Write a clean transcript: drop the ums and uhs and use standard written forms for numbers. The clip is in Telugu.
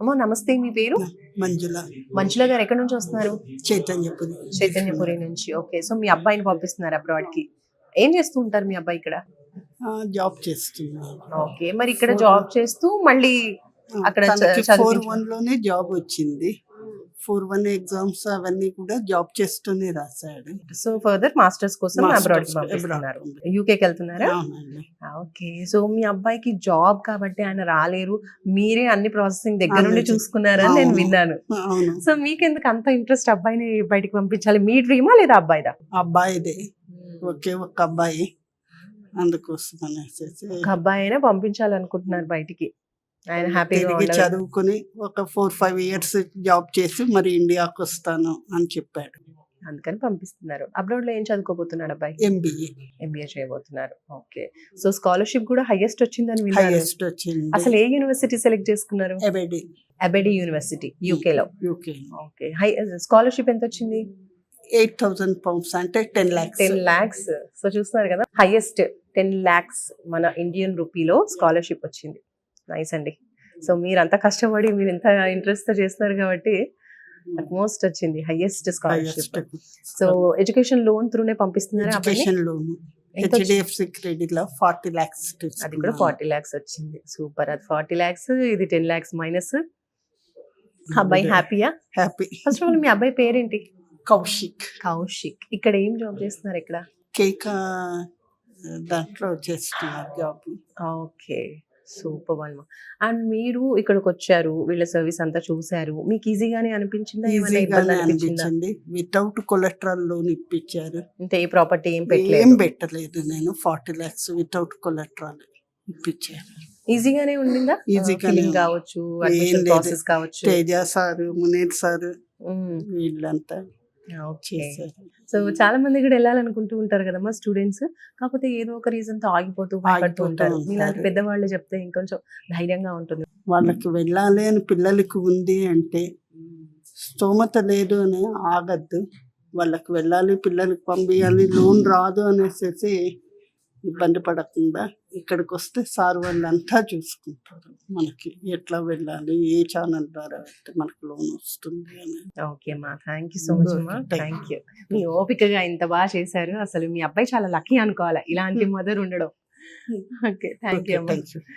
అమ్మో నమస్తే, మీ పేరు? మంజుల. మంజుల గారు ఎక్కడి నుంచి వస్తున్నారు? చైతన్యపురి. చైతన్యపురి నుంచి. ఓకే, సో మీ అబ్బాయిని పంపిస్తున్నారు అబ్రాడ్ కి. ఏం చేస్తూ ఉంటారు మీ అబ్బాయి ఇక్కడ? జాబ్ చేస్తున్నాను. ఓకే, మరి ఇక్కడ జాబ్ చేస్తూ మళ్ళీ అక్కడ తనకి చదివించడం. 4-1 లోనే జాబ్ వచ్చింది. 4-1 ఎగ్జామ్స్ అవన్నీ కూడా జాబ్ చేస్తూనే రాశాడు. సో ఫర్దర్ మాస్టర్స్ కోసం Masters అబ్రాడ్ కి abroad. పంపిస్తున్నారు. యూకేకి వెళ్తున్నారా? అవునండి. ఓకే, సో మీ అబ్బాయికి జాబ్ కాబట్టి ఆయన రాలేరు, మీరే అన్ని ప్రాసెసింగ్ దగ్గర నుండి అన్ని చూసుకున్నారని నేను అవును. విన్నాను. అవును. సో మీకెందుకు అంత ఇంట్రెస్ట్ అబ్బాయిని బయటికి పంపించాలి? మీ డ్రీమా లేదా అబ్బాయిదా? అబ్బాయిదే, ఒకే ఒక్క అబ్బాయి, అందుకోసం అనేసి ఒక అబ్బాయి అయినా పంపించాలనుకుంటున్నారు బయటికి, ఆయన హ్యాపీగా తిరిగి ఉండాలి. చదువుకుని ఒక 4-5 ఇయర్స్ జాబ్ చేసి మరి ఇండియాకి వస్తాను అని చెప్పాడు. అందుకని పంపిస్తున్నారు. అబ్రాడ్ లో ఏం చదువుకోబోతున్నాడు అబ్బాయి? MBA ఎంబీఏ చేయబోతున్నారు. ఓకే, సో స్కాలర్షిప్ కూడా హైయెస్ట్ వచ్చిందని విన్నాను. హైయెస్ట్ వచ్చింది. అసలు ఏ యూనివర్సిటీ సెలెక్ట్ చేసుకున్నారు? ఎబెడి అబెడి యూనివర్సిటీ, యూకేలో. యూకే. ఓకే, స్కాలర్షిప్ ఎంత వచ్చింది? 8,000 pounds అంటే 10 lakhs. 10 lakhs. సో చూస్తున్నారు కదా, హైయెస్ట్ 10 lakhs మన ఇండియన్ రూపీలో స్కాలర్షిప్ వచ్చింది. నైస్ అండి. సో మీరంతా కష్టపడి మీరు ఇంత ఇంట్రెస్ట్ తో చేస్తున్నారు కాబట్టి అట్మోస్ట్ వచ్చింది highest scholarship. So education loan త్రూనే పంపిస్తున్నారా అబ్బాయిని? ఎడ్యుకేషన్ లోన్ ఎంత వచ్చింది? HDFC క్రెడిట్ లో 40 lakhs. అది కూడా 40 lakhs వచ్చింది. సూపర్. అది 40 lakhs, ఇది 10 lakhs మైనస్. అబ్బాయి హ్యాపీయా? హ్యాపీ. ఫస్ట్ ఆఫ్ ఆల్ మీ అబ్బాయి పేరేంటి? కౌశిక్. కౌశిక్. ఇక్కడ ఏం జాబ్ చేస్తున్నారు ఇక్కడ? కేక్ దాంట్లో చేస్తున్నారు job. Okay, super one. And మీరు ఇక్కడికి వచ్చారు, వీళ్ళ సర్వీస్ అంతా చూసారు, మీకు ఈజీగానే అనిపించిందా? ఏమైనా ఇబ్బంది ఈజీగానే అనిపించిందా? అనిపించింది. వితౌట్ కొలెట్రల్ లోన్ ఇప్పించారు. అంటే ఏ ప్రాపర్టీ ఏం ఏం పెట్టలేదు, పెట్టలేదు. నేను 40 lakhs వితౌట్ కొలెట్రల్ ఇప్పించారు. ఈజీగానే ఉండిందా? ఈజీగానే ఫిల్లింగ్ ఉంది. కావచ్చు, ఏం అడ్మిషన్ లేదు. ప్రాసెస్ కావచ్చు. తేజ సార్, మునీర్ సార్ మ్మ్. వీళ్ళంతా ఓకే, చేశారు. సో చాలా మంది కూడా వెళ్ళాలనుకుంటూ ఉంటారు కదమ్మా స్టూడెంట్స్, కాకపోతే ఏదో ఒక రీజన్ తో ఆగిపోతూ భయపడుతూ ఆగిపోతూ ఉంటారు. ఉంటారు. మీలాంటి పెద్దవాళ్ళు చెప్తే ఇంకొంచెం ధైర్యంగా ఉంటుంది. వాళ్ళకి వెళ్ళాలి అని పిల్లలకి ఉంది అంటే స్తోమత లేదు అని ఆగద్దు. వాళ్ళకి వెళ్ళాలి, పిల్లలకి పంపించాలి, లోన్ రాదు అనేసి ఇబ్బంది పడకుండా ఇక్కడికి వస్తే సార్ వాళ్ళంతా చూసుకుంటారు. మనకి ఎట్లా వెళ్ళాలి, ఏ ఛానల్ ద్వారా వెళ్తే మనకు లోన్ వస్తుంది అని. ఓకే అమ్మా, థ్యాంక్ యూ సో మచ్ అమ్మా. Thank you. మీ ఓపికగా ఇంత బాగా చేశారు. అసలు మీ అబ్బాయి చాలా లక్కీ అనుకోవాలి ఇలాంటి మదర్ ఉండడం. ఓకే, థ్యాంక్ యూ అమ్మా. Thank you.